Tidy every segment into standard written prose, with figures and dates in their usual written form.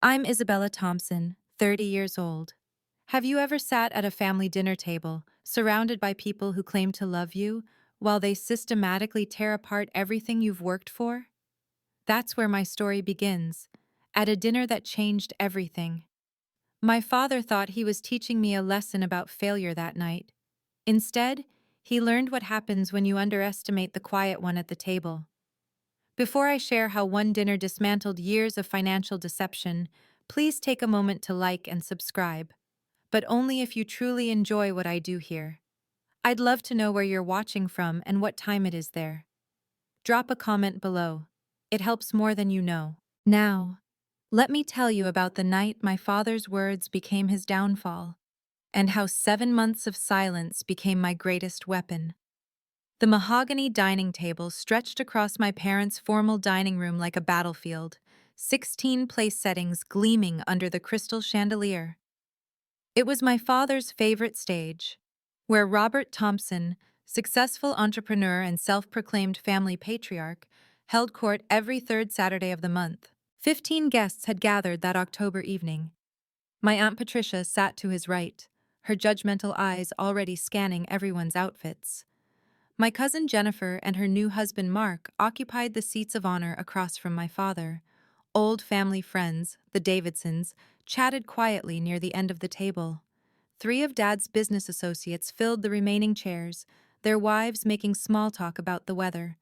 I'm Isabella Thompson, 30 years old. Have you ever sat at a family dinner table, surrounded by people who claim to love you, while they systematically tear apart everything you've worked for? That's where my story begins, at a dinner that changed everything. My father thought he was teaching me a lesson about failure that night. Instead, he learned what happens when you underestimate the quiet one at the table. Before I share how one dinner dismantled years of financial deception, please take a moment to like and subscribe, but only if you truly enjoy what I do here. I'd love to know where you're watching from and what time it is there. Drop a comment below. It helps more than you know. Now, let me tell you about the night my father's words became his downfall, and how 7 months of silence became my greatest weapon. The mahogany dining table stretched across my parents' formal dining room like a battlefield, 16 place settings gleaming under the crystal chandelier. It was my father's favorite stage, where Robert Thompson, successful entrepreneur and self-proclaimed family patriarch, held court every third Saturday of the month. 15 guests had gathered that October evening. My Aunt Patricia sat to his right, her judgmental eyes already scanning everyone's outfits. My cousin Jennifer and her new husband Mark occupied the seats of honor across from my father. Old family friends, the Davidsons, chatted quietly near the end of the table. 3 of Dad's business associates filled the remaining chairs, their wives making small talk about the weather.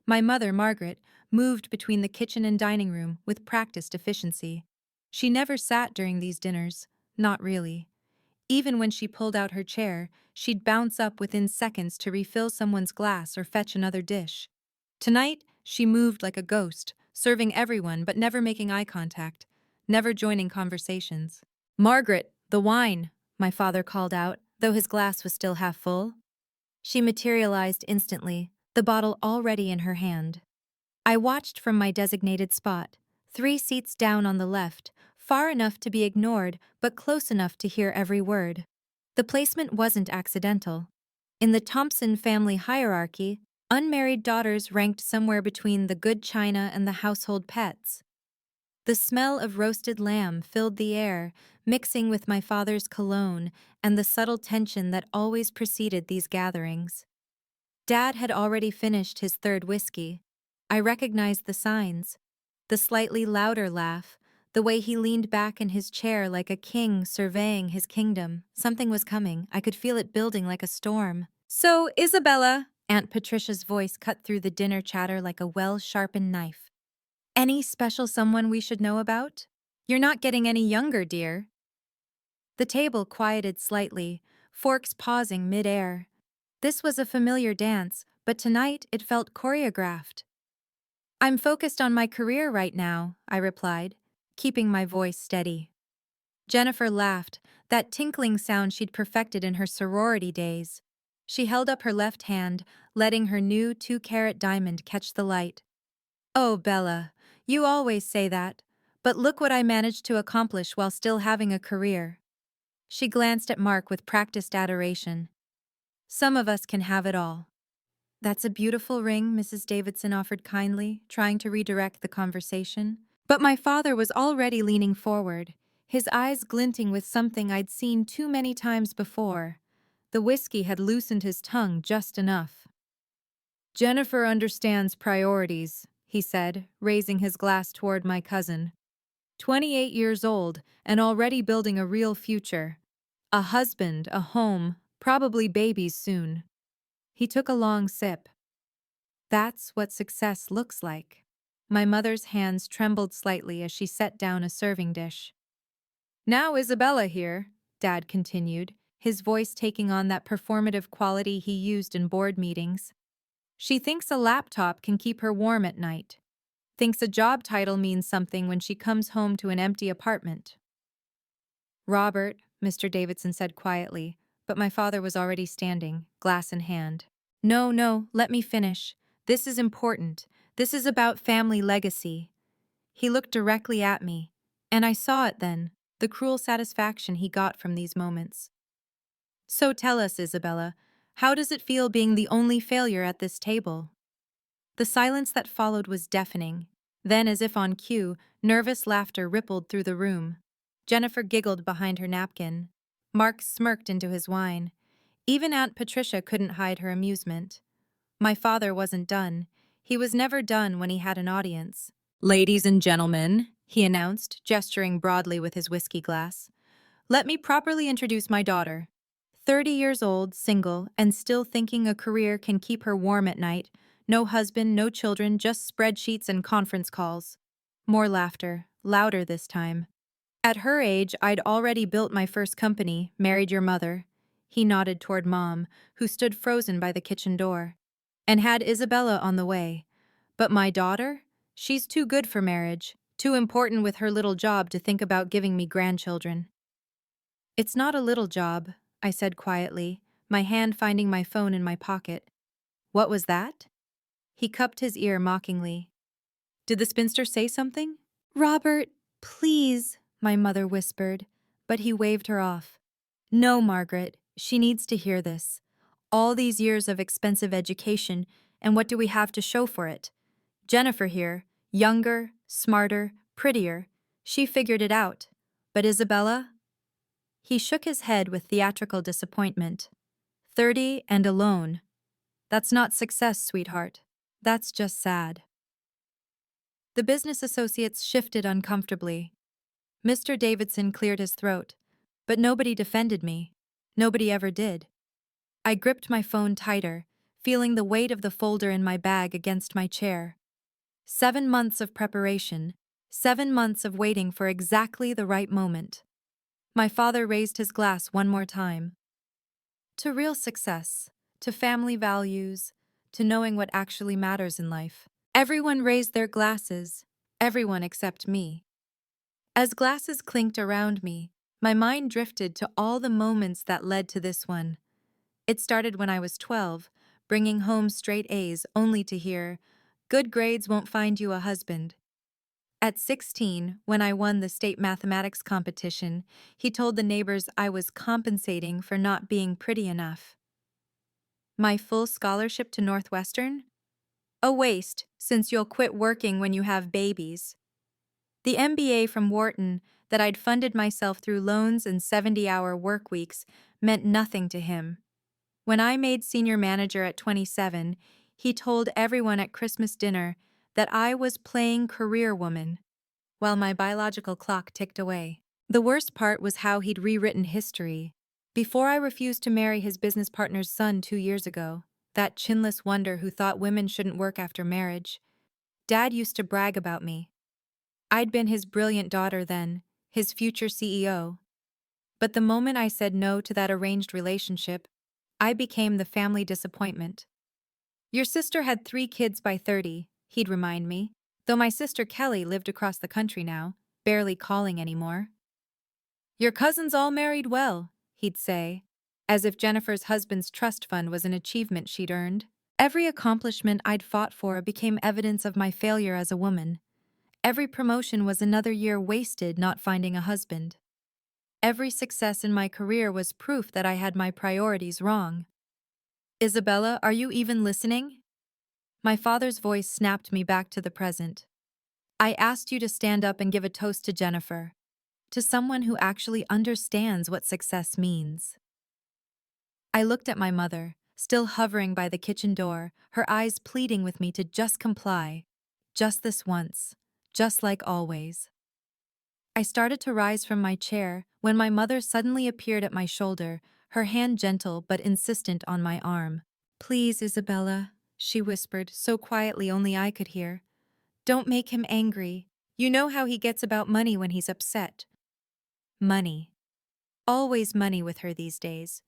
My mother, Margaret, moved between the kitchen and dining room with practiced efficiency. She never sat during these dinners, not really. Even when she pulled out her chair, she'd bounce up within seconds to refill someone's glass or fetch another dish. Tonight, she moved like a ghost, serving everyone but never making eye contact, never joining conversations. "Margaret, the wine," my father called out, though his glass was still half full. She materialized instantly, the bottle already in her hand. I watched from my designated spot, 3 seats down on the left, far enough to be ignored but close enough to hear every word. The placement wasn't accidental. In the Thompson family hierarchy, unmarried daughters ranked somewhere between the good china and the household pets. The smell of roasted lamb filled the air, mixing with my father's cologne and the subtle tension that always preceded these gatherings. Dad had already finished his 3rd whiskey. I recognized the signs. The slightly louder laugh, the way he leaned back in his chair like a king surveying his kingdom. Something was coming. I could feel it building like a storm. "So, Isabella," Aunt Patricia's voice cut through the dinner chatter like a well-sharpened knife. "Any special someone we should know about? You're not getting any younger, dear." The table quieted slightly, forks pausing mid-air. This was a familiar dance, but tonight it felt choreographed. "I'm focused on my career right now," I replied, keeping my voice steady. Jennifer laughed, that tinkling sound she'd perfected in her sorority days. She held up her left hand, letting her new 2-carat diamond catch the light. "Oh, Bella, you always say that, but look what I managed to accomplish while still having a career." She glanced at Mark with practiced adoration. "Some of us can have it all." "That's a beautiful ring," Mrs. Davidson offered kindly, trying to redirect the conversation. But my father was already leaning forward, his eyes glinting with something I'd seen too many times before. The whiskey had loosened his tongue just enough. "Jennifer understands priorities," he said, raising his glass toward my cousin. 28 years old and already building a real future. A husband, a home, probably babies soon. He took a long sip. "That's what success looks like." My mother's hands trembled slightly as she set down a serving dish. "Now Isabella here," Dad continued, his voice taking on that performative quality he used in board meetings. "She thinks a laptop can keep her warm at night. Thinks a job title means something when she comes home to an empty apartment." "Robert," Mr. Davidson said quietly, but my father was already standing, glass in hand. No, let me finish. This is important. This is about family legacy." He looked directly at me, and I saw it then, the cruel satisfaction he got from these moments. "So tell us, Isabella, how does it feel being the only failure at this table?" The silence that followed was deafening. Then, as if on cue, nervous laughter rippled through the room. Jennifer giggled behind her napkin. Mark smirked into his wine. Even Aunt Patricia couldn't hide her amusement. My father wasn't done. He was never done when he had an audience. "Ladies and gentlemen," he announced, gesturing broadly with his whiskey glass, "let me properly introduce my daughter. 30 years old, single, and still thinking a career can keep her warm at night. No husband, no children, just spreadsheets and conference calls." More laughter, louder this time. "At her age, I'd already built my first company, married your mother." He nodded toward Mom, who stood frozen by the kitchen door. "And had Isabella on the way. But my daughter? She's too good for marriage, too important with her little job to think about giving me grandchildren." "It's not a little job," I said quietly, my hand finding my phone in my pocket. "What was that?" He cupped his ear mockingly. "Did the spinster say something?" "Robert, please," my mother whispered, but he waved her off. "No, Margaret, she needs to hear this. All these years of expensive education, and what do we have to show for it? Jennifer here, younger, smarter, prettier. She figured it out. But Isabella?" He shook his head with theatrical disappointment. 30 and alone. That's not success, sweetheart. That's just sad." The business associates shifted uncomfortably. Mr. Davidson cleared his throat. But nobody defended me. Nobody ever did. I gripped my phone tighter, feeling the weight of the folder in my bag against my chair. 7 months of preparation, 7 months of waiting for exactly the right moment. My father raised his glass one more time. "To real success, to family values, to knowing what actually matters in life." Everyone raised their glasses, everyone except me. As glasses clinked around me, my mind drifted to all the moments that led to this one. It started when I was 12, bringing home straight A's only to hear, "Good grades won't find you a husband." At 16, when I won the state mathematics competition, he told the neighbors I was compensating for not being pretty enough. My full scholarship to Northwestern? A waste, since you'll quit working when you have babies. The MBA from Wharton, that I'd funded myself through loans and 70-hour work weeks, meant nothing to him. When I made senior manager at 27, he told everyone at Christmas dinner that I was playing career woman, while my biological clock ticked away. The worst part was how he'd rewritten history. Before I refused to marry his business partner's son 2 years ago, that chinless wonder who thought women shouldn't work after marriage, Dad used to brag about me. I'd been his brilliant daughter then, his future CEO. But the moment I said no to that arranged relationship, I became the family disappointment. "Your sister had 3 kids by 30, he'd remind me, though my sister Kelly lived across the country now, barely calling anymore. "Your cousins all married well," he'd say, as if Jennifer's husband's trust fund was an achievement she'd earned. Every accomplishment I'd fought for became evidence of my failure as a woman. Every promotion was another year wasted not finding a husband. Every success in my career was proof that I had my priorities wrong. "Isabella, are you even listening?" My father's voice snapped me back to the present. "I asked you to stand up and give a toast to Jennifer, to someone who actually understands what success means." I looked at my mother, still hovering by the kitchen door, her eyes pleading with me to just comply. Just this once. Just like always. I started to rise from my chair when my mother suddenly appeared at my shoulder, her hand gentle but insistent on my arm. "Please, Isabella," she whispered, so quietly only I could hear. "Don't make him angry. You know how he gets about money when he's upset." Money. Always money with her these days.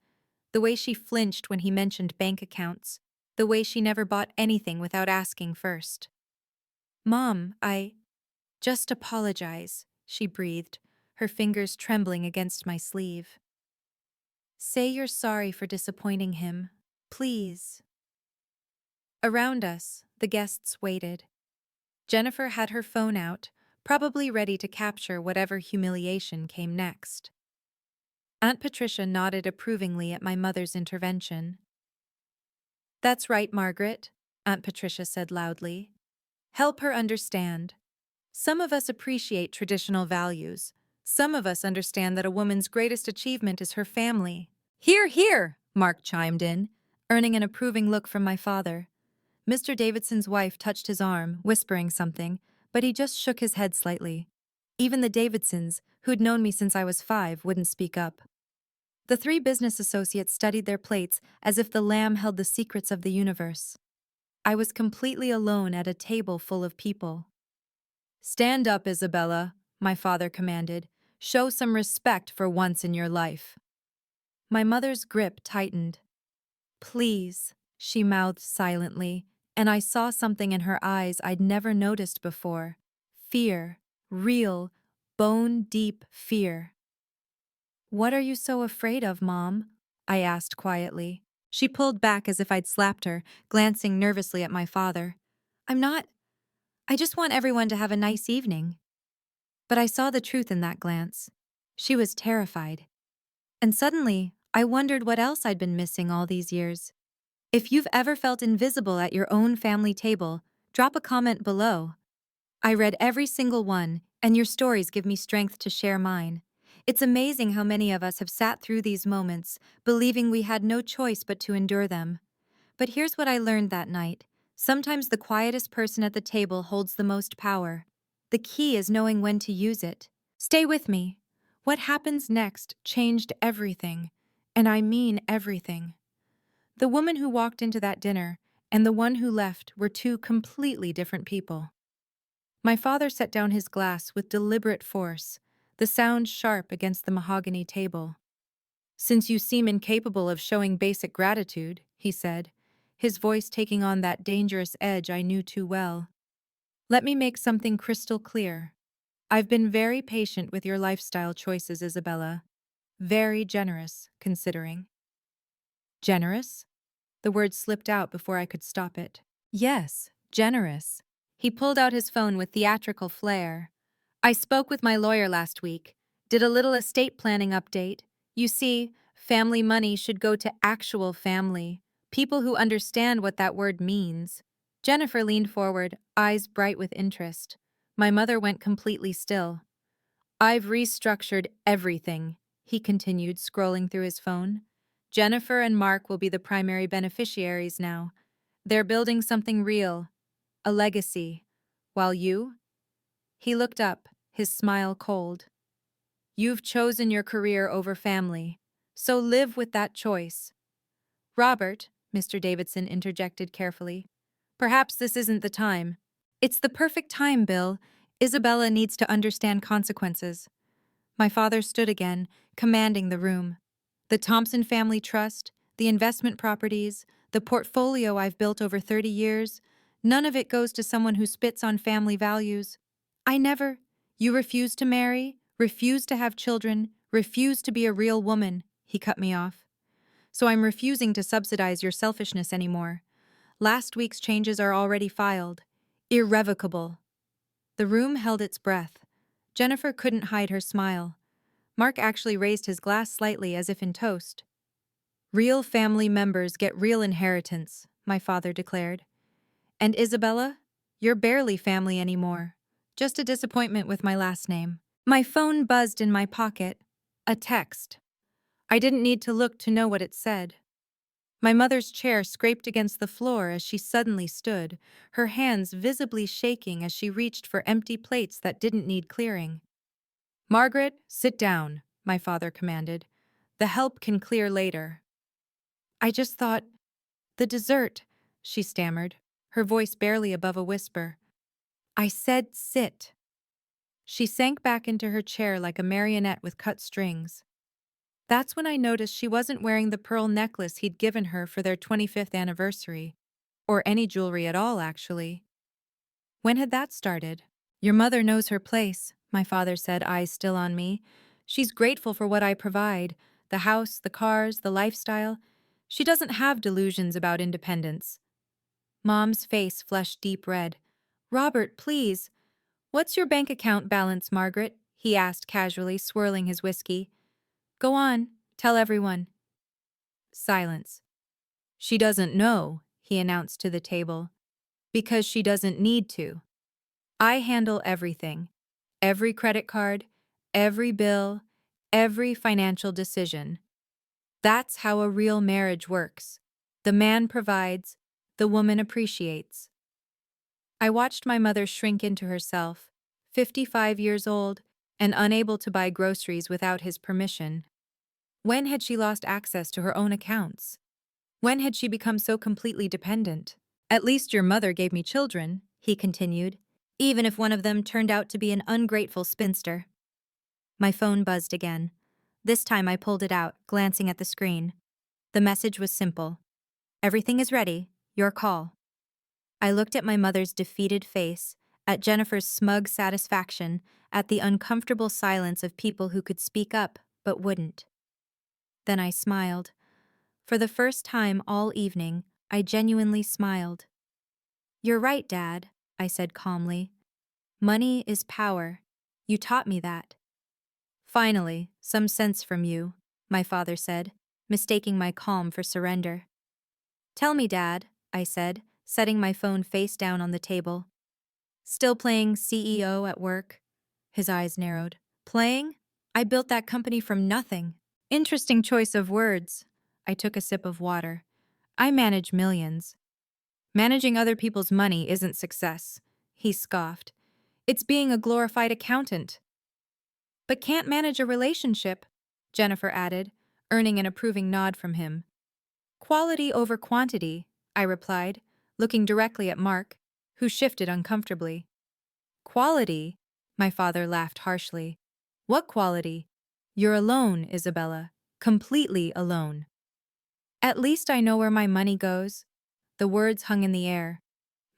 The way she flinched when he mentioned bank accounts. The way she never bought anything without asking first. "Mom, just apologize," she breathed, her fingers trembling against my sleeve. "Say you're sorry for disappointing him. Please." Around us, the guests waited. Jennifer had her phone out, probably ready to capture whatever humiliation came next. Aunt Patricia nodded approvingly at my mother's intervention. "That's right, Margaret," Aunt Patricia said loudly. "Help her understand. Some of us appreciate traditional values. Some of us understand that a woman's greatest achievement is her family. Hear, hear, Mark chimed in, earning an approving look from my father. Mr. Davidson's wife touched his arm, whispering something, but he just shook his head slightly. Even the Davidsons, who'd known me since I was 5, wouldn't speak up. The 3 business associates studied their plates as if the lamb held the secrets of the universe. I was completely alone at a table full of people. Stand up, Isabella, my father commanded. Show some respect for once in your life. My mother's grip tightened. Please, she mouthed silently, and I saw something in her eyes I'd never noticed before. Fear. Real, bone-deep fear. What are you so afraid of, Mom? I asked quietly. She pulled back as if I'd slapped her, glancing nervously at my father. I'm not. I just want everyone to have a nice evening. But I saw the truth in that glance. She was terrified. And suddenly, I wondered what else I'd been missing all these years. If you've ever felt invisible at your own family table, drop a comment below. I read every single one, and your stories give me strength to share mine. It's amazing how many of us have sat through these moments, believing we had no choice but to endure them. But here's what I learned that night. Sometimes the quietest person at the table holds the most power. The key is knowing when to use it. Stay with me. What happens next changed everything. And I mean everything. The woman who walked into that dinner and the one who left were 2 completely different people. My father set down his glass with deliberate force, the sound sharp against the mahogany table. Since you seem incapable of showing basic gratitude, he said, his voice taking on that dangerous edge I knew too well. Let me make something crystal clear. I've been very patient with your lifestyle choices, Isabella. Very generous, considering. Generous? The word slipped out before I could stop it. Yes, generous. He pulled out his phone with theatrical flair. I spoke with my lawyer last week, did a little estate planning update. You see, family money should go to actual family, people who understand what that word means. Jennifer leaned forward, eyes bright with interest. My mother went completely still. I've restructured everything, he continued, scrolling through his phone. Jennifer and Mark will be the primary beneficiaries now. They're building something real, a legacy. While you? He looked up, his smile cold. You've chosen your career over family, so live with that choice. Robert, Mr. Davidson interjected carefully, perhaps this isn't the time. It's the perfect time, Bill. Isabella needs to understand consequences. My father stood again, commanding the room. The Thompson Family Trust, the investment properties, the portfolio I've built over 30 years, none of it goes to someone who spits on family values. You refuse to marry, refuse to have children, refuse to be a real woman, he cut me off. So I'm refusing to subsidize your selfishness anymore. Last week's changes are already filed. Irrevocable. The room held its breath. Jennifer couldn't hide her smile. Mark actually raised his glass slightly as if in toast. Real family members get real inheritance, my father declared. And Isabella, you're barely family anymore. Just a disappointment with my last name. My phone buzzed in my pocket. A text. I didn't need to look to know what it said. My mother's chair scraped against the floor as she suddenly stood, her hands visibly shaking as she reached for empty plates that didn't need clearing. Margaret, sit down, my father commanded. The help can clear later. I just thought, the dessert, she stammered, her voice barely above a whisper. I said sit. She sank back into her chair like a marionette with cut strings. That's when I noticed she wasn't wearing the pearl necklace he'd given her for their 25th anniversary. Or any jewelry at all, actually. When had that started? Your mother knows her place, my father said, eyes still on me. She's grateful for what I provide, the house, the cars, the lifestyle. She doesn't have delusions about independence. Mom's face flushed deep red. Robert, please. What's your bank account balance, Margaret? He asked casually, swirling his whiskey. Go on, tell everyone. Silence. She doesn't know, he announced to the table. Because she doesn't need to. I handle everything. Every credit card, every bill, every financial decision. That's how a real marriage works. The man provides, the woman appreciates. I watched my mother shrink into herself, 55 years old, and unable to buy groceries without his permission. When had she lost access to her own accounts? When had she become so completely dependent? At least your mother gave me children, he continued, even if one of them turned out to be an ungrateful spinster. My phone buzzed again. This time I pulled it out, glancing at the screen. The message was simple. Everything is ready. Your call. I looked at my mother's defeated face, at Jennifer's smug satisfaction, at the uncomfortable silence of people who could speak up but wouldn't. Then I smiled. For the first time all evening, I genuinely smiled. You're right, Dad, I said calmly. Money is power. You taught me that. Finally, some sense from you, my father said, mistaking my calm for surrender. Tell me, Dad, I said, setting my phone face down on the table. Still playing CEO at work? His eyes narrowed. Playing? I built that company from nothing. Interesting choice of words. I took a sip of water. I manage millions. Managing other people's money isn't success, he scoffed. It's being a glorified accountant. But can't manage a relationship, Jennifer added, earning an approving nod from him. Quality over quantity, I replied, looking directly at Mark, who shifted uncomfortably. Quality? My father laughed harshly. What quality? You're alone, Isabella. Completely alone. At least I know where my money goes. The words hung in the air.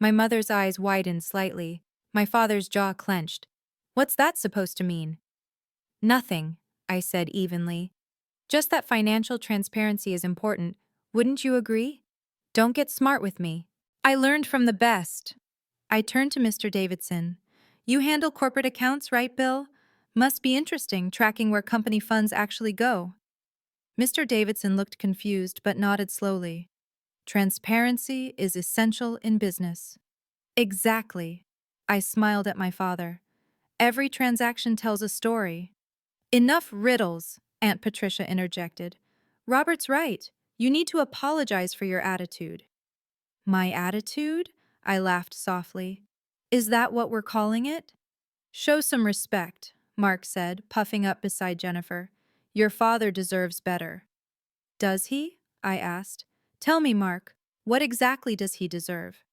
My mother's eyes widened slightly. My father's jaw clenched. What's that supposed to mean? Nothing, I said evenly. Just that financial transparency is important. Wouldn't you agree? Don't get smart with me. I learned from the best. I turned to Mr. Davidson. You handle corporate accounts, right, Bill? Must be interesting tracking where company funds actually go. Mr. Davidson looked confused but nodded slowly. Transparency is essential in business. Exactly. I smiled at my father. Every transaction tells a story. Enough riddles, Aunt Patricia interjected. Robert's right. You need to apologize for your attitude. My attitude? I laughed softly. Is that what we're calling it? Show some respect, Mark said, puffing up beside Jennifer. Your father deserves better. Does he? I asked. Tell me, Mark, what exactly does he deserve?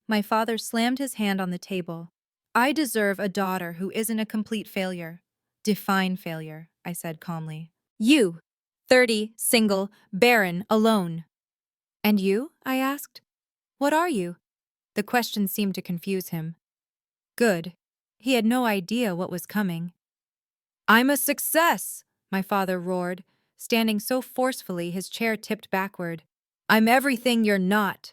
My father slammed his hand on the table. I deserve a daughter who isn't a complete failure. Define failure, I said calmly. You, 30, single, barren, alone. And you? I asked. What are you? The question seemed to confuse him. Good. He had no idea what was coming. I'm a success, my father roared, standing so forcefully his chair tipped backward. I'm everything you're not.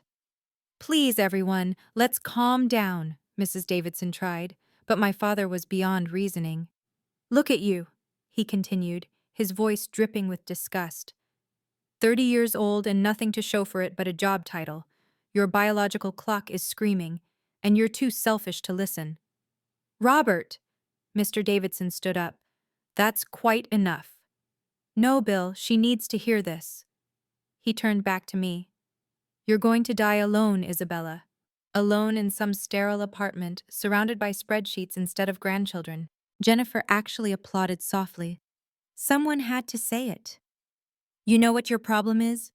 Please, everyone, let's calm down, Mrs. Davidson tried, but my father was beyond reasoning. Look at you, he continued, his voice dripping with disgust. 30 years old and nothing to show for it but a job title. Your biological clock is screaming, and you're too selfish to listen. Robert! Mr. Davidson stood up. That's quite enough. No, Bill, she needs to hear this. He turned back to me. You're going to die alone, Isabella. Alone in some sterile apartment, surrounded by spreadsheets instead of grandchildren. Jennifer actually applauded softly. Someone had to say it. You know what your problem is?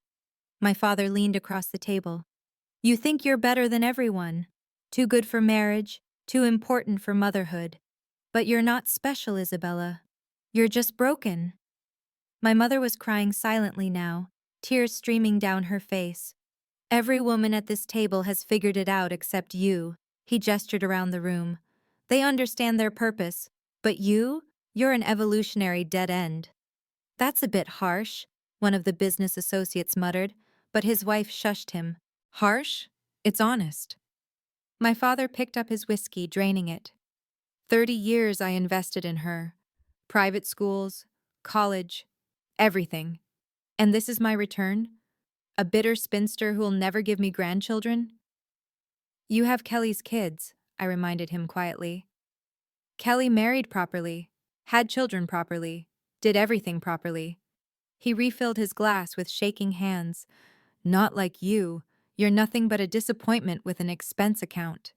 My father leaned across the table. You think you're better than everyone. Too good for marriage, too important for motherhood. But you're not special, Isabella. You're just broken. My mother was crying silently now, tears streaming down her face. Every woman at this table has figured it out except you. He gestured around the room. They understand their purpose, but you're an evolutionary dead end. That's a bit harsh, one of the business associates muttered, but his wife shushed him. Harsh? It's honest. My father picked up his whiskey, draining it. 30 years I invested in her. Private schools, college, everything. And this is my return? A bitter spinster who'll never give me grandchildren? You have Kelly's kids, I reminded him quietly. Kelly married properly, had children properly, did everything properly. He refilled his glass with shaking hands. Not like you. You're nothing but a disappointment with an expense account.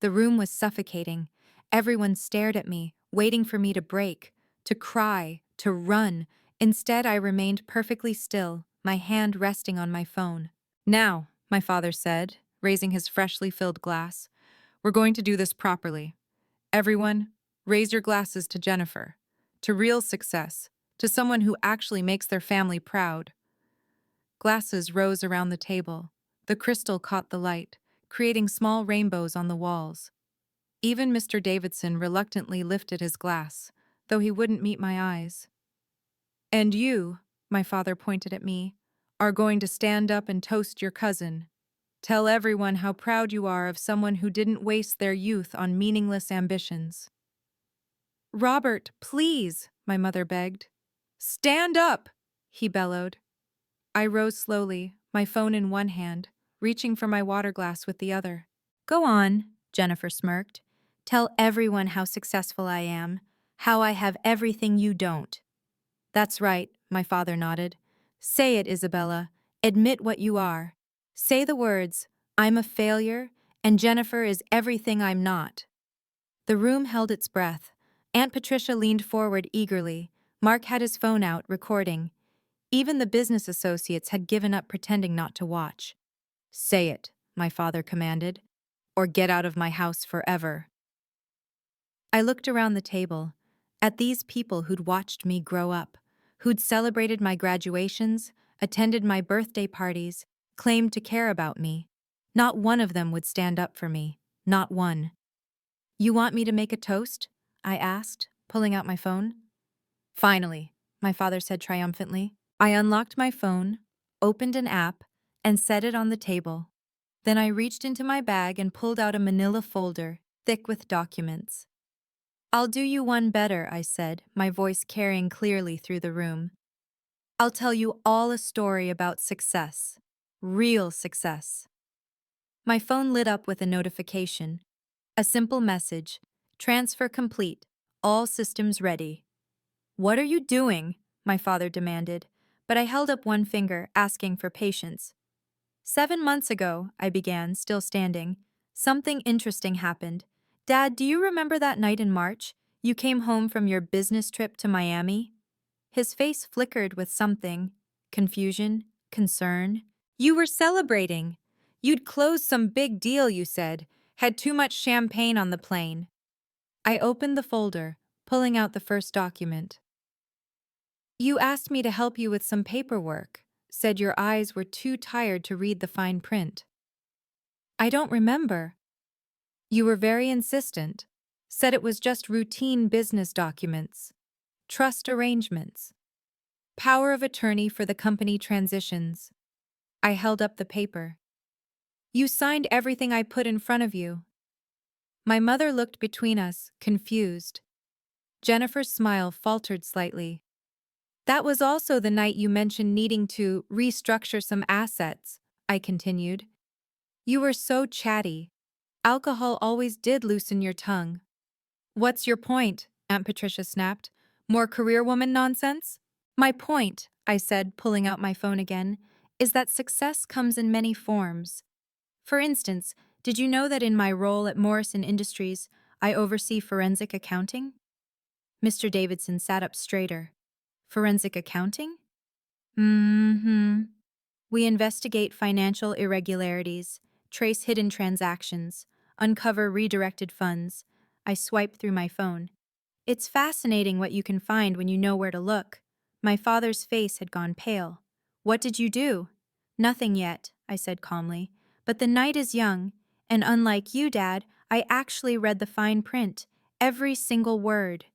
The room was suffocating. Everyone stared at me, waiting for me to break, to cry, to run. Instead, I remained perfectly still, my hand resting on my phone. Now, my father said, raising his freshly filled glass, we're going to do this properly. Everyone, raise your glasses to Jennifer, to real success, to someone who actually makes their family proud. Glasses rose around the table. The crystal caught the light, creating small rainbows on the walls. Even Mr. Davidson reluctantly lifted his glass, though he wouldn't meet my eyes. And you, my father pointed at me, are going to stand up and toast your cousin. Tell everyone how proud you are of someone who didn't waste their youth on meaningless ambitions. Robert, please, my mother begged. Stand up, he bellowed. I rose slowly, my phone in one hand, reaching for my water glass with the other. Go on, Jennifer smirked. Tell everyone how successful I am, how I have everything you don't. That's right, my father nodded. Say it, Isabella. Admit what you are. Say the words, I'm a failure, and Jennifer is everything I'm not. The room held its breath. Aunt Patricia leaned forward eagerly. Mark had his phone out, recording. Even the business associates had given up pretending not to watch. Say it, my father commanded, or get out of my house forever. I looked around the table, at these people who'd watched me grow up, who'd celebrated my graduations, attended my birthday parties, claimed to care about me. Not one of them would stand up for me, not one. You want me to make a toast? I asked, pulling out my phone. Finally, my father said triumphantly. I unlocked my phone, opened an app, and set it on the table. Then I reached into my bag and pulled out a manila folder, thick with documents. I'll do you one better, I said, my voice carrying clearly through the room. I'll tell you all a story about success. Real success. My phone lit up with a notification. A simple message. Transfer complete. All systems ready. What are you doing? My father demanded, but I held up one finger, asking for patience. 7 months ago, I began, still standing, something interesting happened. Dad, do you remember that night in March? You came home from your business trip to Miami? His face flickered with something. Confusion, concern. You were celebrating. You'd closed some big deal, you said. Had too much champagne on the plane. I opened the folder, pulling out the first document. You asked me to help you with some paperwork, said your eyes were too tired to read the fine print. I don't remember. You were very insistent, said it was just routine business documents, trust arrangements, power of attorney for the company transitions. I held up the paper. You signed everything I put in front of you. My mother looked between us, confused. Jennifer's smile faltered slightly. That was also the night you mentioned needing to restructure some assets, I continued. You were so chatty. Alcohol always did loosen your tongue. What's your point? Aunt Patricia snapped. More career woman nonsense? My point, I said, pulling out my phone again, is that success comes in many forms. For instance, did you know that in my role at Morrison Industries, I oversee forensic accounting? Mr. Davidson sat up straighter. Forensic accounting? Mm-hmm. We investigate financial irregularities, trace hidden transactions, uncover redirected funds. I swiped through my phone. It's fascinating what you can find when you know where to look. My father's face had gone pale. What did you do? Nothing yet, I said calmly. But the night is young, and unlike you, Dad, I actually read the fine print, every single word.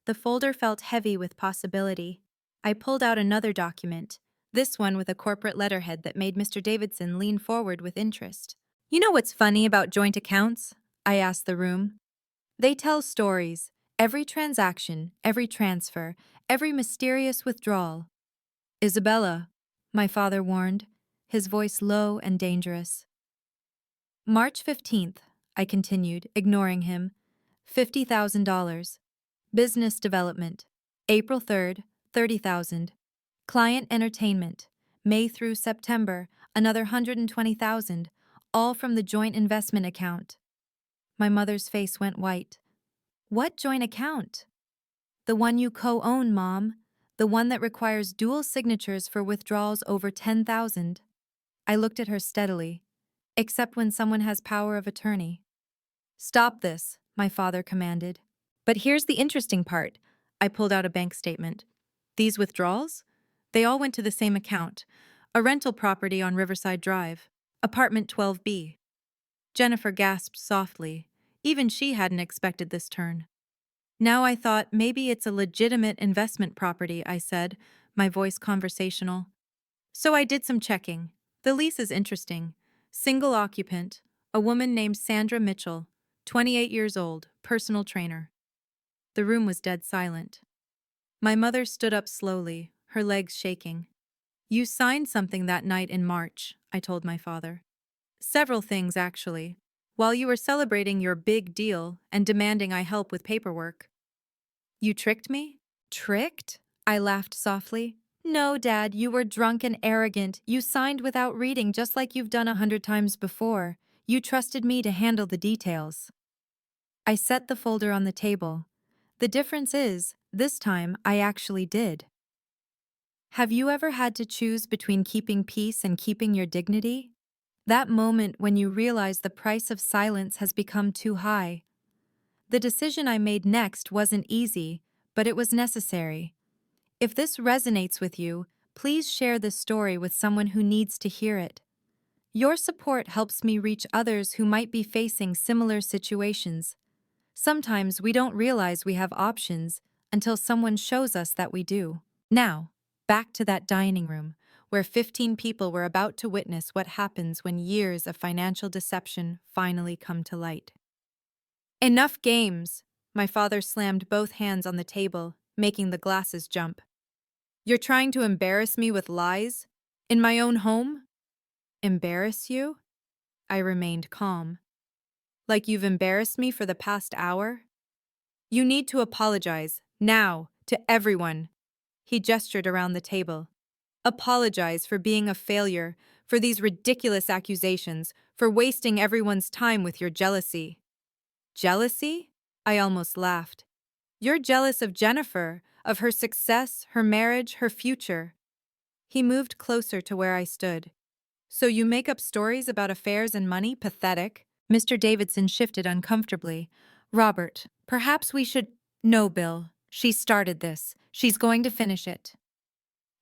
The folder felt heavy with possibility. I pulled out another document, this one with a corporate letterhead that made Mr. Davidson lean forward with interest. You know what's funny about joint accounts? I asked the room. They tell stories. Every transaction, every transfer, every mysterious withdrawal. Isabella, my father warned, his voice low and dangerous. March 15th, I continued, ignoring him. $50,000. Business development. April 3rd, 30,000. Client entertainment. May through September, another 120,000, all from the joint investment account. My mother's face went white. What joint account? The one you co-own, Mom. The one that requires dual signatures for withdrawals over 10,000. I looked at her steadily. Except when someone has power of attorney. Stop this, my father commanded. But here's the interesting part. I pulled out a bank statement. These withdrawals? They all went to the same account. A rental property on Riverside Drive. Apartment 12B. Jennifer gasped softly. Even she hadn't expected this turn. Now I thought maybe it's a legitimate investment property, I said, my voice conversational. So I did some checking. The lease is interesting. Single occupant, a woman named Sandra Mitchell, 28 years old, personal trainer. The room was dead silent. My mother stood up slowly, her legs shaking. You signed something that night in March, I told my father. Several things, actually. While you were celebrating your big deal and demanding I help with paperwork. You tricked me? Tricked? I laughed softly. No, Dad, you were drunk and arrogant. You signed without reading, just like you've done 100 times before. You trusted me to handle the details. I set the folder on the table. The difference is, this time I actually did. Have you ever had to choose between keeping peace and keeping your dignity? That moment when you realize the price of silence has become too high. The decision I made next wasn't easy, but it was necessary. If this resonates with you, please share this story with someone who needs to hear it. Your support helps me reach others who might be facing similar situations. Sometimes we don't realize we have options until someone shows us that we do. Now, back to that dining room, where 15 people were about to witness what happens when years of financial deception finally come to light. Enough games! My father slammed both hands on the table, making the glasses jump. You're trying to embarrass me with lies? In my own home? Embarrass you? I remained calm. Like you've embarrassed me for the past hour? You need to apologize, now, to everyone. He gestured around the table. Apologize for being a failure, for these ridiculous accusations, for wasting everyone's time with your jealousy. Jealousy? I almost laughed. You're jealous of Jennifer, of her success, her marriage, her future. He moved closer to where I stood. So you make up stories about affairs and money? Pathetic. Mr. Davidson shifted uncomfortably. Robert, perhaps we should— No, Bill. She started this. She's going to finish it.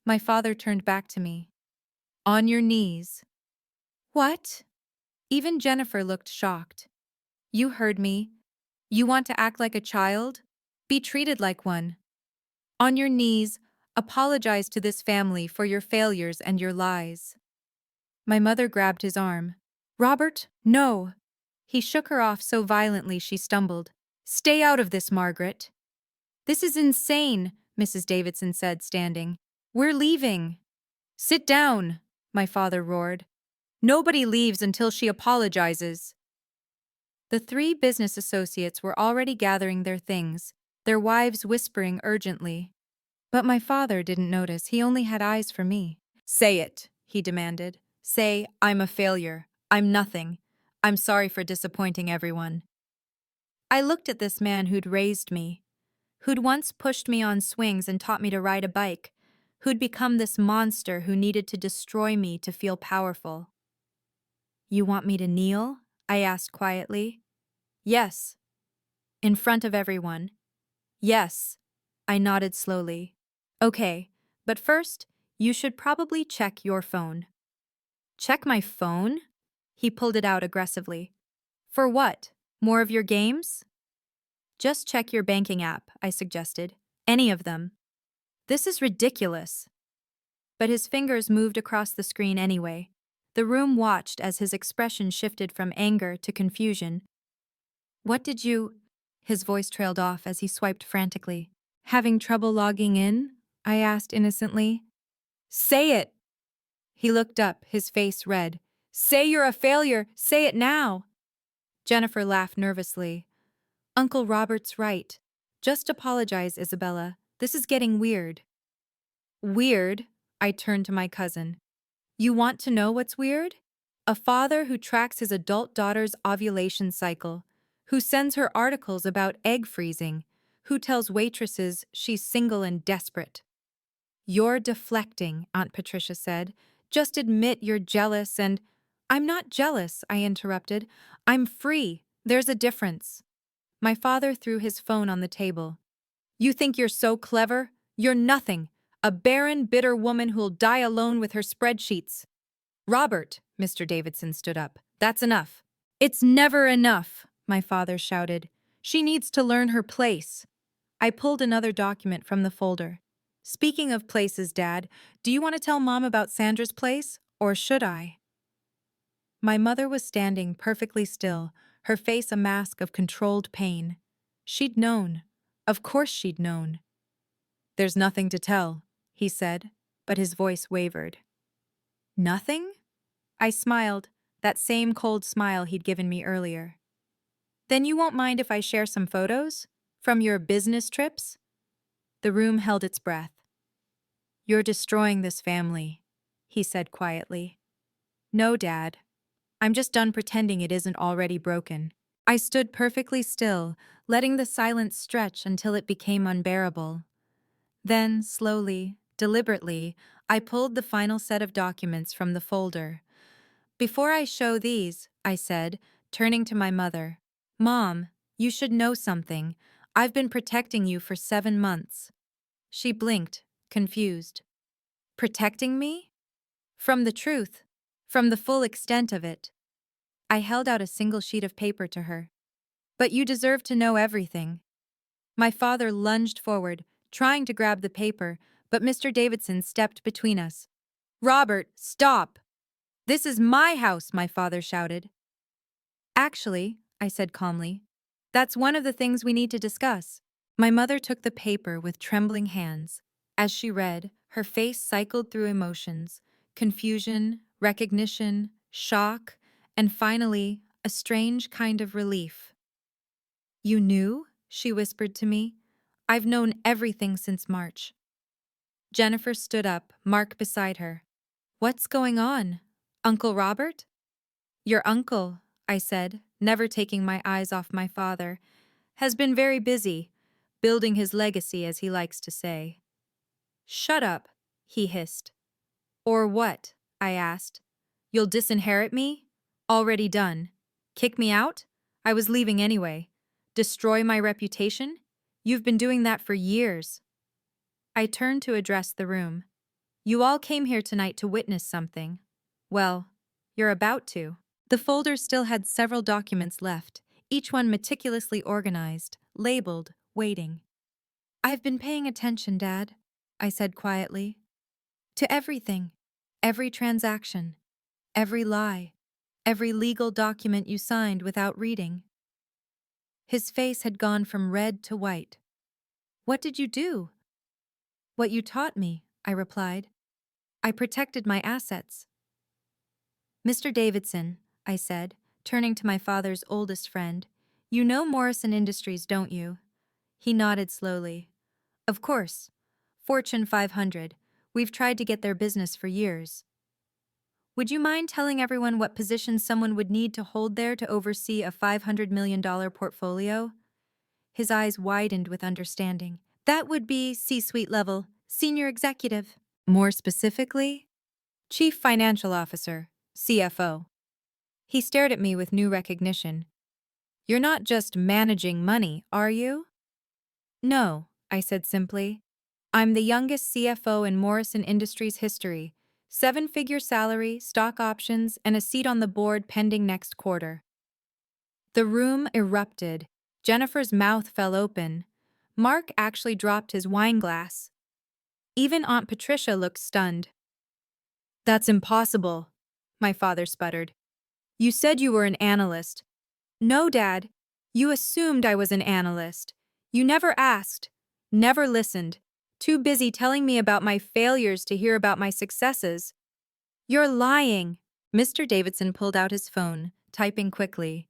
My father turned back to me. On your knees. What? Even Jennifer looked shocked. You heard me. You want to act like a child? Be treated like one. On your knees, apologize to this family for your failures and your lies. My mother grabbed his arm. Robert, no. He shook her off so violently she stumbled. Stay out of this, Margaret. This is insane, Mrs. Davidson said, standing. We're leaving. Sit down, my father roared. Nobody leaves until she apologizes. The three business associates were already gathering their things, their wives whispering urgently. But my father didn't notice. He only had eyes for me. Say it, he demanded. Say, I'm a failure. I'm nothing. I'm sorry for disappointing everyone. I looked at this man who'd raised me, who'd once pushed me on swings and taught me to ride a bike, who'd become this monster who needed to destroy me to feel powerful. You want me to kneel? I asked quietly. Yes. In front of everyone. Yes. I nodded slowly. Okay, but first, you should probably check your phone. Check my phone? He pulled it out aggressively. For what? More of your games? Just check your banking app, I suggested. Any of them. This is ridiculous. But his fingers moved across the screen anyway. The room watched as his expression shifted from anger to confusion. What did you— His voice trailed off as he swiped frantically. Having trouble logging in? I asked innocently. Say it! He looked up, his face red. Say you're a failure! Say it now! Jennifer laughed nervously. Uncle Robert's right. Just apologize, Isabella. This is getting weird. Weird? I turned to my cousin. You want to know what's weird? A father who tracks his adult daughter's ovulation cycle, who sends her articles about egg freezing, who tells waitresses she's single and desperate. You're deflecting, Aunt Patricia said. Just admit you're jealous and— I'm not jealous, I interrupted. I'm free. There's a difference. My father threw his phone on the table. You think you're so clever? You're nothing. A barren, bitter woman who'll die alone with her spreadsheets. Robert, Mr. Davidson stood up. That's enough. It's never enough, my father shouted. She needs to learn her place. I pulled another document from the folder. Speaking of places, Dad, do you want to tell Mom about Sandra's place, or should I? My mother was standing perfectly still, her face a mask of controlled pain. She'd known. Of course she'd known. There's nothing to tell, he said, but his voice wavered. Nothing? I smiled, that same cold smile he'd given me earlier. Then you won't mind if I share some photos? From your business trips? The room held its breath. You're destroying this family, he said quietly. No, Dad. I'm just done pretending it isn't already broken. I stood perfectly still, letting the silence stretch until it became unbearable. Then, slowly, deliberately, I pulled the final set of documents from the folder. Before I show these, I said, turning to my mother, Mom, you should know something. I've been protecting you for 7 months. She blinked, confused. Protecting me? From the truth. From the full extent of it. I held out a single sheet of paper to her. But you deserve to know everything. My father lunged forward, trying to grab the paper, but Mr. Davidson stepped between us. Robert, stop! This is my house, my father shouted. Actually, I said calmly, that's one of the things we need to discuss. My mother took the paper with trembling hands. As she read, her face cycled through emotions, confusion, recognition, shock, and finally, a strange kind of relief. You knew? She whispered to me. I've known everything since March. Jennifer stood up, Mark beside her. What's going on? Uncle Robert? Your uncle, I said, never taking my eyes off my father, has been very busy, building his legacy, as he likes to say. Shut up, he hissed. Or what? I asked. You'll disinherit me? Already done. Kick me out? I was leaving anyway. Destroy my reputation? You've been doing that for years. I turned to address the room. You all came here tonight to witness something. Well, you're about to. The folder still had several documents left, each one meticulously organized, labeled, waiting. I've been paying attention, Dad, I said quietly. To everything, every transaction, every lie, every legal document you signed without reading. His face had gone from red to white. What did you do? What you taught me, I replied. I protected my assets. Mr. Davidson, I said, turning to my father's oldest friend, you know Morrison Industries, don't you? He nodded slowly. Of course. Fortune 500. We've tried to get their business for years. Would you mind telling everyone what position someone would need to hold there to oversee a $500 million portfolio? His eyes widened with understanding. That would be C-suite level, senior executive. More specifically, Chief Financial Officer, CFO. He stared at me with new recognition. You're not just managing money, are you? No, I said simply. I'm the youngest CFO in Morrison Industries history. 7-figure salary, stock options, and a seat on the board pending next quarter. The room erupted. Jennifer's mouth fell open. Mark actually dropped his wine glass. Even Aunt Patricia looked stunned. That's impossible, my father sputtered. You said you were an analyst. No, Dad. You assumed I was an analyst. You never asked, never listened. Too busy telling me about my failures to hear about my successes. You're lying. Mr. Davidson pulled out his phone, typing quickly.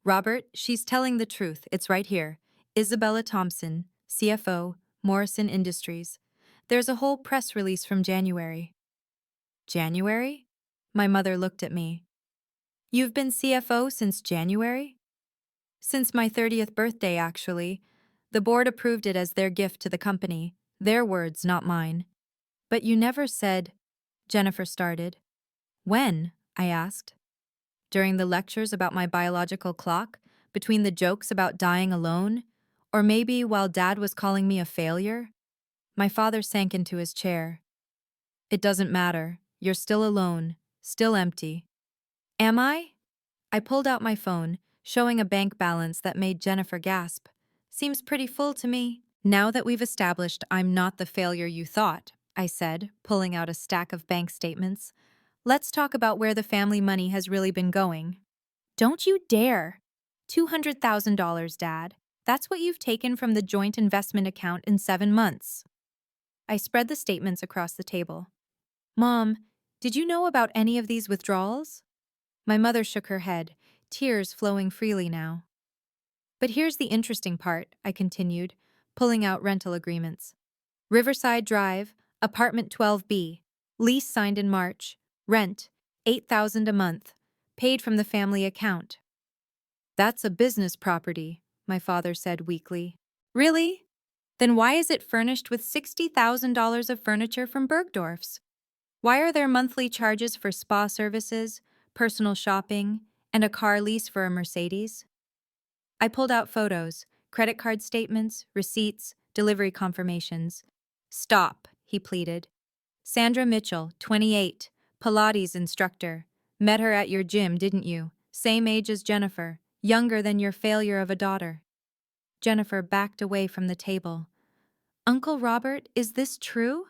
Robert, she's telling the truth. It's right here. Isabella Thompson, CFO, Morrison Industries. There's a whole press release from January. January? My mother looked at me. You've been CFO since January? Since my 30th birthday, actually. The board approved it as their gift to the company. Their words, not mine. But you never said, Jennifer started. When? I asked. During the lectures about my biological clock, between the jokes about dying alone, or maybe while Dad was calling me a failure? My father sank into his chair. It doesn't matter. You're still alone, still empty. Am I? I pulled out my phone, showing a bank balance that made Jennifer gasp. Seems pretty full to me. Now that we've established I'm not the failure you thought, I said, pulling out a stack of bank statements, let's talk about where the family money has really been going. Don't you dare! $200,000, Dad. That's what you've taken from the joint investment account in 7 months. I spread the statements across the table. Mom, did you know about any of these withdrawals? My mother shook her head, tears flowing freely now. But here's the interesting part, I continued, pulling out rental agreements. Riverside Drive, apartment 12B, lease signed in March, rent, $8,000 a month, paid from the family account. That's a business property, my father said weakly. Really? Then why is it furnished with $60,000 of furniture from Bergdorf's? Why are there monthly charges for spa services, personal shopping, and a car lease for a Mercedes? I pulled out photos, credit card statements, receipts, delivery confirmations. Stop, he pleaded. Sandra Mitchell, 28, Pilates instructor. Met her at your gym, didn't you? Same age as Jennifer, younger than your failure of a daughter. Jennifer backed away from the table. Uncle Robert, is this true?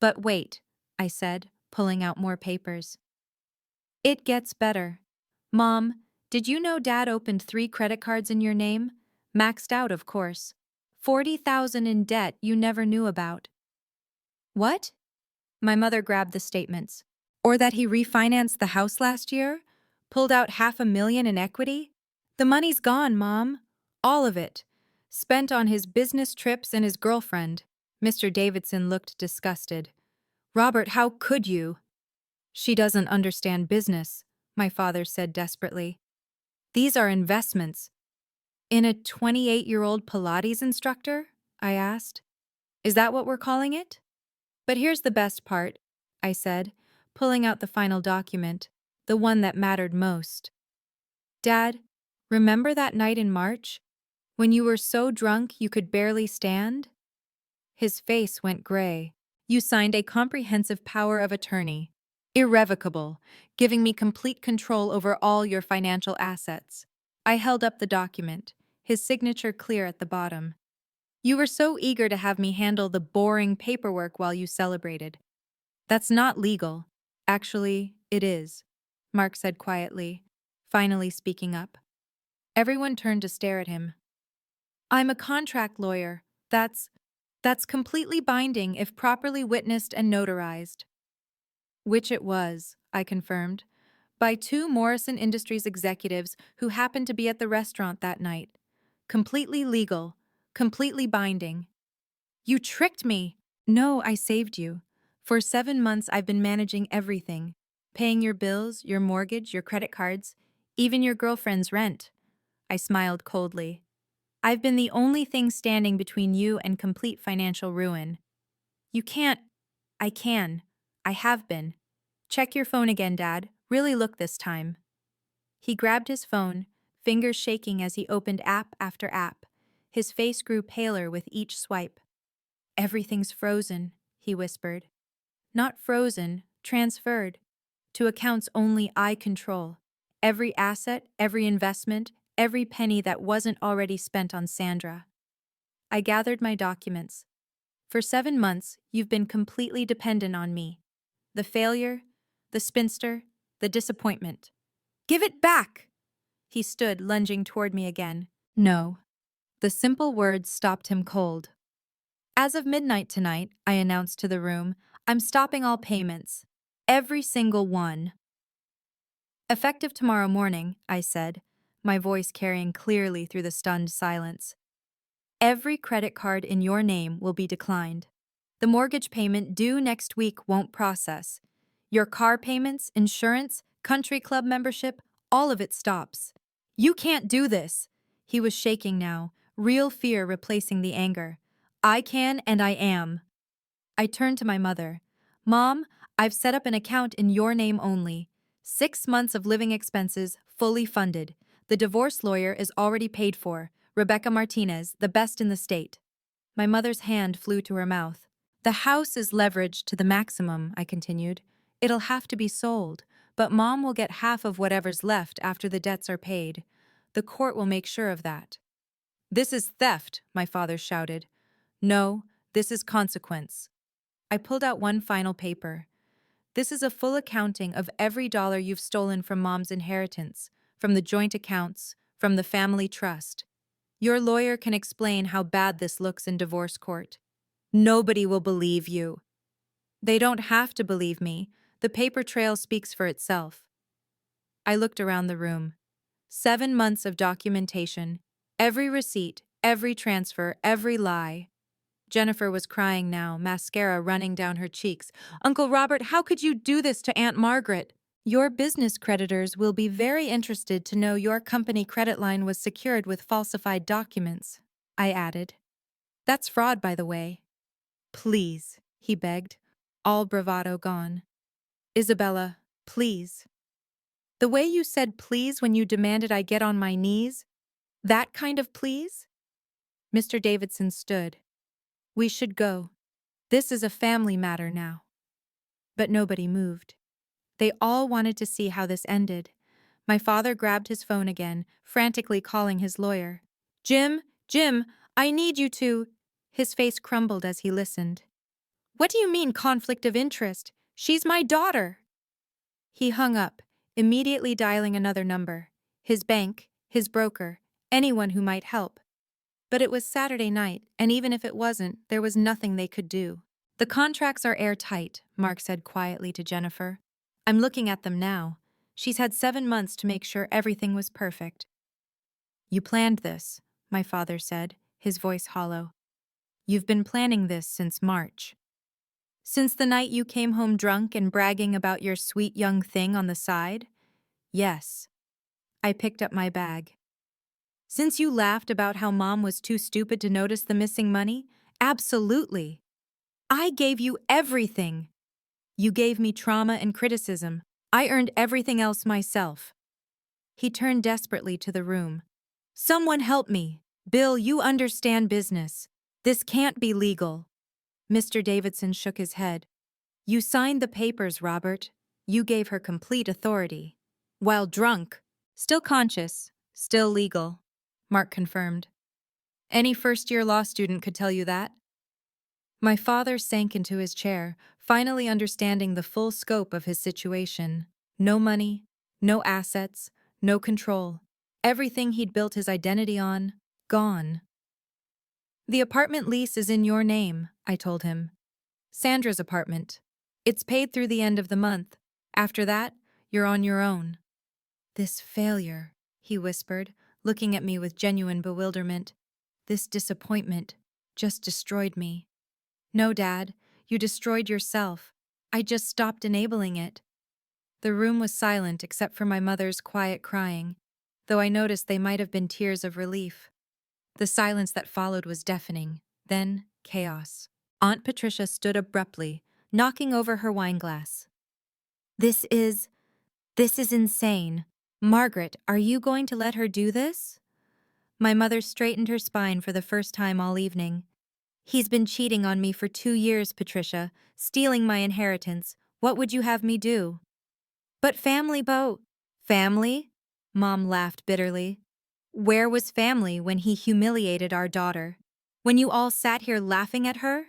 But wait, I said, pulling out more papers. It gets better. Mom, did you know Dad opened 3 credit cards in your name? Maxed out, of course. 40,000 in debt you never knew about. What? My mother grabbed the statements. Or that he refinanced the house last year? Pulled out $500,000 in equity? The money's gone, Mom. All of it. Spent on his business trips and his girlfriend. Mr. Davidson looked disgusted. Robert, how could you? She doesn't understand business, my father said desperately. These are investments. In a 28-year-old Pilates instructor? I asked. Is that what we're calling it? But here's the best part, I said, pulling out the final document, the one that mattered most. Dad, remember that night in March, when you were so drunk you could barely stand? His face went gray. You signed a comprehensive power of attorney, irrevocable, giving me complete control over all your financial assets. I held up the document, his signature clear at the bottom. You were so eager to have me handle the boring paperwork while you celebrated. That's not legal. Actually, it is, Mark said quietly, finally speaking up. Everyone turned to stare at him. I'm a contract lawyer. That's completely binding if properly witnessed and notarized. Which it was, I confirmed, by 2 Morrison Industries executives who happened to be at the restaurant that night. Completely legal, completely binding. You tricked me! No, I saved you. For 7 months I've been managing everything, paying your bills, your mortgage, your credit cards, even your girlfriend's rent. I smiled coldly. I've been the only thing standing between you and complete financial ruin. You can't. I can. I have been. Check your phone again, Dad. Really look this time. He grabbed his phone, fingers shaking as he opened app after app. His face grew paler with each swipe. Everything's frozen, he whispered. Not frozen, transferred. To accounts only I control. Every asset, every investment, every penny that wasn't already spent on Sandra. I gathered my documents. For 7 months, you've been completely dependent on me. The failure, the spinster, the disappointment. Give it back! He stood, lunging toward me again. No. The simple words stopped him cold. As of midnight tonight, I announced to the room, I'm stopping all payments. Every single one. Effective tomorrow morning, I said, my voice carrying clearly through the stunned silence. Every credit card in your name will be declined. The mortgage payment due next week won't process. Your car payments, insurance, country club membership, all of it stops. You can't do this. He was shaking now, real fear replacing the anger. I can and I am. I turned to my mother. Mom, I've set up an account in your name only. 6 months of living expenses fully funded. The divorce lawyer is already paid for. Rebecca Martinez, the best in the state. My mother's hand flew to her mouth. The house is leveraged to the maximum, I continued. It'll have to be sold, but Mom will get half of whatever's left after the debts are paid. The court will make sure of that. This is theft, my father shouted. No, this is consequence. I pulled out one final paper. This is a full accounting of every dollar you've stolen from Mom's inheritance, from the joint accounts, from the family trust. Your lawyer can explain how bad this looks in divorce court. Nobody will believe you. They don't have to believe me. The paper trail speaks for itself. I looked around the room. 7 months of documentation. Every receipt, every transfer, every lie. Jennifer was crying now, mascara running down her cheeks. Uncle Robert, how could you do this to Aunt Margaret? Your business creditors will be very interested to know your company credit line was secured with falsified documents, I added. That's fraud, by the way. Please, he begged, all bravado gone. Isabella, please. The way you said please when you demanded I get on my knees? That kind of please? Mr. Davidson stood. We should go. This is a family matter now. But nobody moved. They all wanted to see how this ended. My father grabbed his phone again, frantically calling his lawyer. Jim, I need you to... His face crumbled as he listened. What do you mean conflict of interest? She's my daughter. He hung up, immediately dialing another number. His bank, his broker, anyone who might help. But it was Saturday night, and even if it wasn't, there was nothing they could do. The contracts are airtight, Mark said quietly to Jennifer. I'm looking at them now. She's had 7 months to make sure everything was perfect. You planned this, my father said, his voice hollow. You've been planning this since March. Since the night you came home drunk and bragging about your sweet young thing on the side? Yes. I picked up my bag. Since you laughed about how Mom was too stupid to notice the missing money? Absolutely. I gave you everything. You gave me trauma and criticism. I earned everything else myself. He turned desperately to the room. Someone help me. Bill, you understand business. This can't be legal. Mr. Davidson shook his head. You signed the papers, Robert. You gave her complete authority. While drunk. Still conscious. Still legal. Mark confirmed. Any first-year law student could tell you that. My father sank into his chair, finally understanding the full scope of his situation. No money, no assets, no control. Everything he'd built his identity on, gone. The apartment lease is in your name, I told him. Sandra's apartment. It's paid through the end of the month. After that, you're on your own. This failure, he whispered, looking at me with genuine bewilderment. This disappointment just destroyed me. No, Dad, you destroyed yourself. I just stopped enabling it. The room was silent except for my mother's quiet crying, though I noticed they might have been tears of relief. The silence that followed was deafening, then chaos. Aunt Patricia stood abruptly, knocking over her wineglass. This is insane. Margaret, are you going to let her do this? My mother straightened her spine for the first time all evening. He's been cheating on me for 2 years, Patricia, stealing my inheritance. What would you have me do? But family, Bo. Family? Mom laughed bitterly. Where was family when he humiliated our daughter? When you all sat here laughing at her?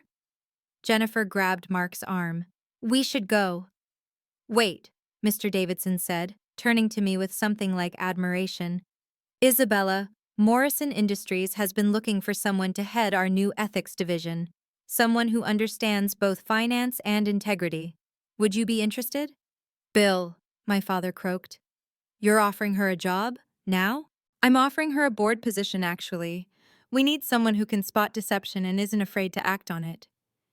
Jennifer grabbed Mark's arm. We should go. Wait, Mr. Davidson said, turning to me with something like admiration. Isabella, Morrison Industries has been looking for someone to head our new ethics division. Someone who understands both finance and integrity. Would you be interested? Bill, my father croaked. You're offering her a job? Now? I'm offering her a board position, actually. We need someone who can spot deception and isn't afraid to act on it.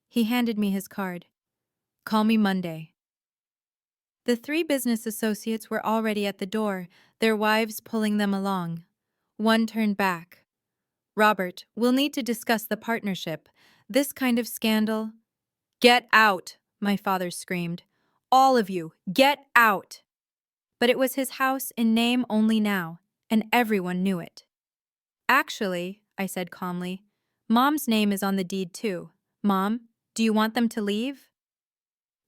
He handed me his card. Call me Monday. The three business associates were already at the door, their wives pulling them along. One turned back. Robert, we'll need to discuss the partnership. This kind of scandal. Get out, my father screamed. All of you, get out! But it was his house in name only now, and everyone knew it. Actually, I said calmly, Mom's name is on the deed too. Mom, do you want them to leave?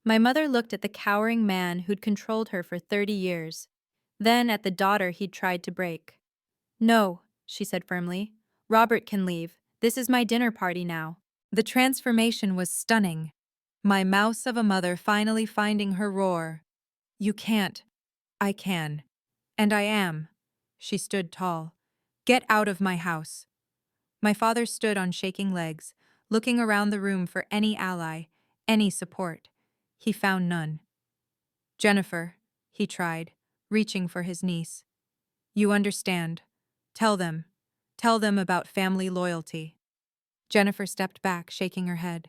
My mother looked at the cowering man who'd controlled her for 30 years, then at the daughter he'd tried to break. No, she said firmly. Robert can leave. This is my dinner party now. The transformation was stunning. My mouse of a mother finally finding her roar. You can't. I can. And I am. She stood tall. Get out of my house. My father stood on shaking legs, looking around the room for any ally, any support. He found none. Jennifer, he tried, reaching for his niece. You understand. Tell them. Tell them about family loyalty. Jennifer stepped back, shaking her head.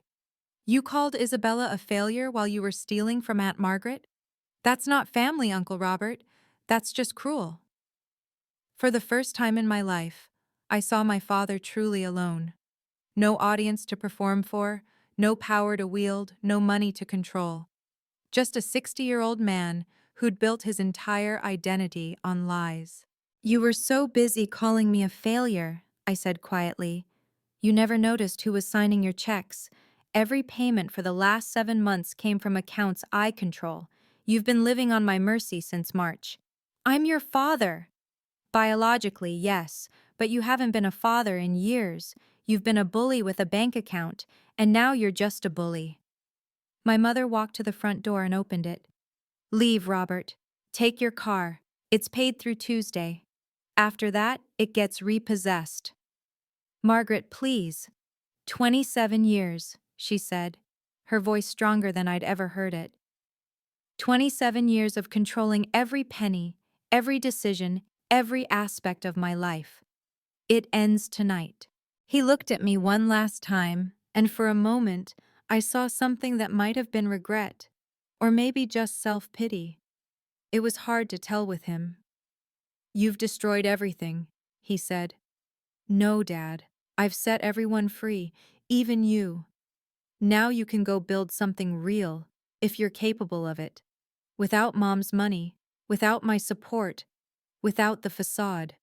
You called Isabella a failure while you were stealing from Aunt Margaret? That's not family, Uncle Robert. That's just cruel. For the first time in my life, I saw my father truly alone. No audience to perform for, no power to wield, no money to control. Just a 60-year-old man who'd built his entire identity on lies. You were so busy calling me a failure, I said quietly. You never noticed who was signing your checks. Every payment for the last 7 months came from accounts I control. You've been living on my mercy since March. I'm your father. Biologically, yes, but you haven't been a father in years. You've been a bully with a bank account, and now you're just a bully. My mother walked to the front door and opened it. Leave, Robert. Take your car. It's paid through Tuesday. After that, it gets repossessed. Margaret, please. 27 years, she said, her voice stronger than I'd ever heard it. 27 years of controlling every penny, every decision, every aspect of my life. It ends tonight. He looked at me one last time, and for a moment, I saw something that might have been regret, or maybe just self-pity. It was hard to tell with him. You've destroyed everything, he said. No, Dad. I've set everyone free, even you. Now you can go build something real, if you're capable of it. Without Mom's money, without my support, without the facade.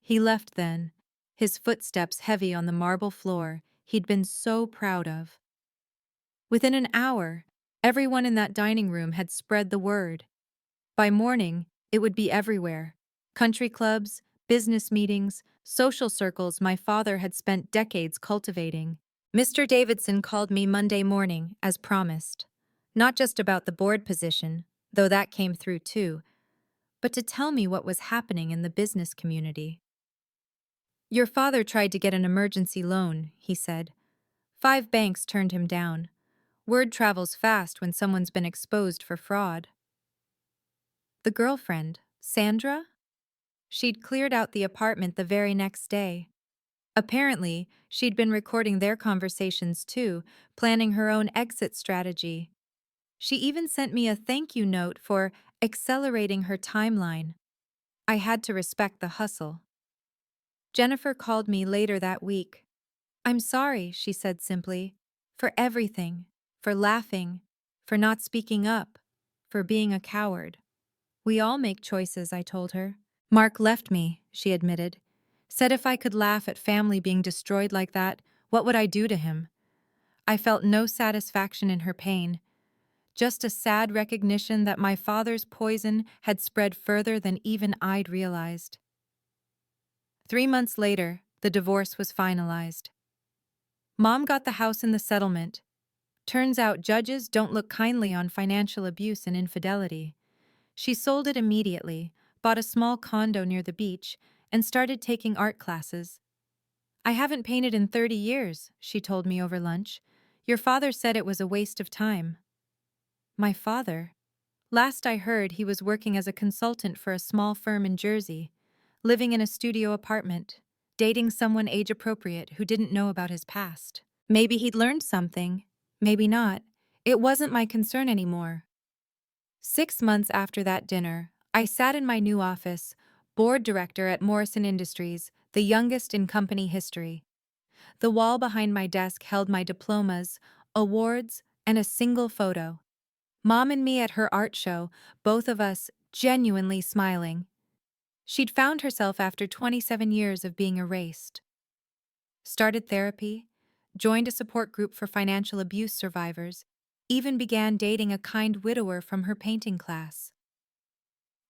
He left then, his footsteps heavy on the marble floor he'd been so proud of. Within an hour, everyone in that dining room had spread the word. By morning, it would be everywhere. Country clubs, business meetings, social circles my father had spent decades cultivating. Mr. Davidson called me Monday morning, as promised. Not just about the board position, though that came through too, but to tell me what was happening in the business community. Your father tried to get an emergency loan, he said. 5 banks turned him down. Word travels fast when someone's been exposed for fraud. The girlfriend, Sandra? She'd cleared out the apartment the very next day. Apparently, she'd been recording their conversations too, planning her own exit strategy. She even sent me a thank you note for accelerating her timeline. I had to respect the hustle. Jennifer called me later that week. I'm sorry, she said simply, for everything, for laughing, for not speaking up, for being a coward. We all make choices, I told her. Mark left me, she admitted. Said if I could laugh at family being destroyed like that, what would I do to him? I felt no satisfaction in her pain, just a sad recognition that my father's poison had spread further than even I'd realized. 3 months later, the divorce was finalized. Mom got the house in the settlement. Turns out judges don't look kindly on financial abuse and infidelity. She sold it immediately, bought a small condo near the beach, and started taking art classes. I haven't painted in 30 years, she told me over lunch. Your father said it was a waste of time. My father? Last I heard, he was working as a consultant for a small firm in Jersey. living in a studio apartment, dating someone age appropriate who didn't know about his past. Maybe he'd learned something, maybe not. It wasn't my concern anymore. 6 months after that dinner, I sat in my new office, board director at Morrison Industries, the youngest in company history. The wall behind my desk held my diplomas, awards, and a single photo. Mom and me at her art show, both of us genuinely smiling. She'd found herself after 27 years of being erased. Started therapy, joined a support group for financial abuse survivors, even began dating a kind widower from her painting class.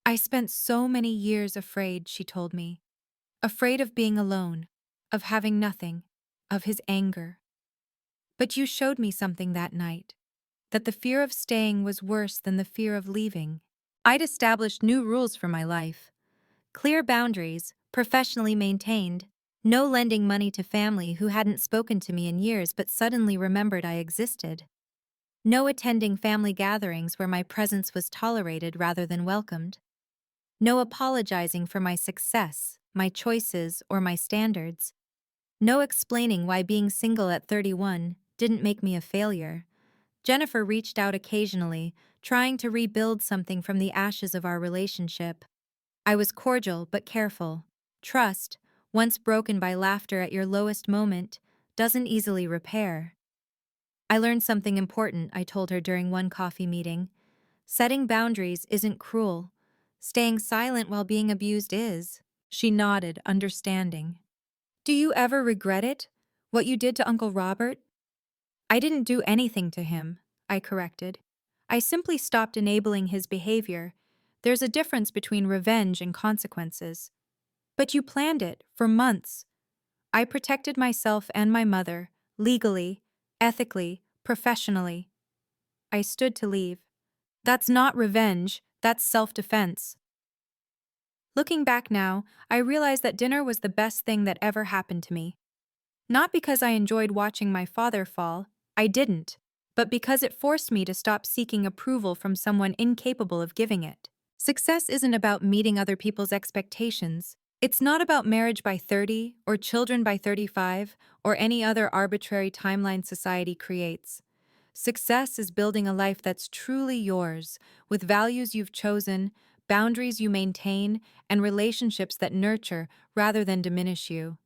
I spent so many years afraid, she told me. Afraid of being alone, of having nothing, of his anger. But you showed me something that night, that the fear of staying was worse than the fear of leaving. I'd established new rules for my life. Clear boundaries, professionally maintained, no lending money to family who hadn't spoken to me in years but suddenly remembered I existed. No attending family gatherings where my presence was tolerated rather than welcomed. No apologizing for my success, my choices, or my standards. No explaining why being single at 31 didn't make me a failure. Jennifer reached out occasionally, trying to rebuild something from the ashes of our relationship. I was cordial but careful. Trust, once broken by laughter at your lowest moment, doesn't easily repair. I learned something important, I told her during one coffee meeting. Setting boundaries isn't cruel. Staying silent while being abused is. She nodded, understanding. Do you ever regret it? What you did to Uncle Robert? I didn't do anything to him, I corrected. I simply stopped enabling his behavior. There's a difference between revenge and consequences. But you planned it, for months. I protected myself and my mother, legally, ethically, professionally. I stood to leave. That's not revenge, that's self-defense. Looking back now, I realize that dinner was the best thing that ever happened to me. Not because I enjoyed watching my father fall, I didn't, but because it forced me to stop seeking approval from someone incapable of giving it. Success isn't about meeting other people's expectations. It's not about marriage by 30 or children by 35 or any other arbitrary timeline society creates. Success is building a life that's truly yours, with values you've chosen, boundaries you maintain, and relationships that nurture rather than diminish you.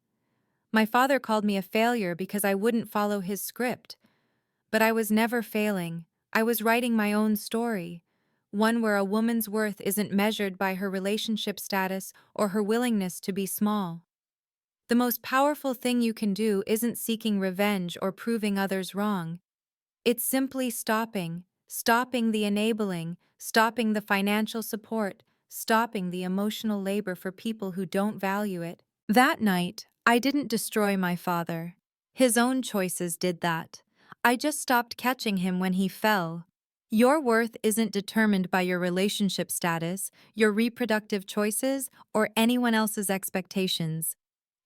My father called me a failure because I wouldn't follow his script. But I was never failing. I was writing my own story, one where a woman's worth isn't measured by her relationship status or her willingness to be small. The most powerful thing you can do isn't seeking revenge or proving others wrong. It's simply stopping the enabling, stopping the financial support, stopping the emotional labor for people who don't value it. That night, I didn't destroy my father. His own choices did that. I just stopped catching him when he fell. Your worth isn't determined by your relationship status, your reproductive choices, or anyone else's expectations.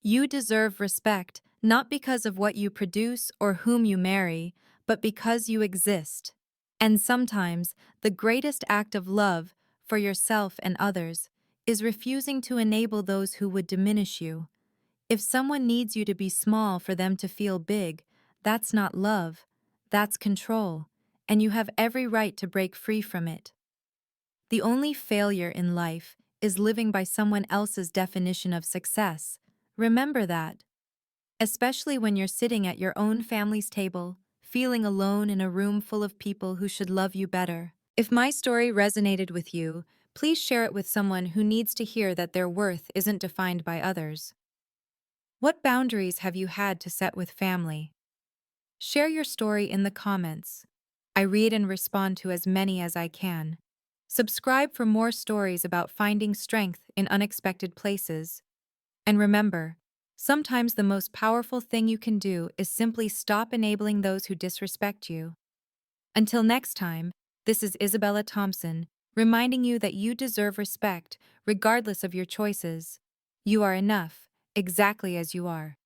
You deserve respect, not because of what you produce or whom you marry, but because you exist. And sometimes, the greatest act of love, for yourself and others, is refusing to enable those who would diminish you. If someone needs you to be small for them to feel big, that's not love, that's control, and you have every right to break free from it. The only failure in life is living by someone else's definition of success. Remember that. Especially when you're sitting at your own family's table, feeling alone in a room full of people who should love you better. If my story resonated with you, please share it with someone who needs to hear that their worth isn't defined by others. What boundaries have you had to set with family? Share your story in the comments. I read and respond to as many as I can. Subscribe for more stories about finding strength in unexpected places. And remember, sometimes the most powerful thing you can do is simply stop enabling those who disrespect you. Until next time, this is Isabella Thompson, reminding you that you deserve respect, regardless of your choices. You are enough, exactly as you are.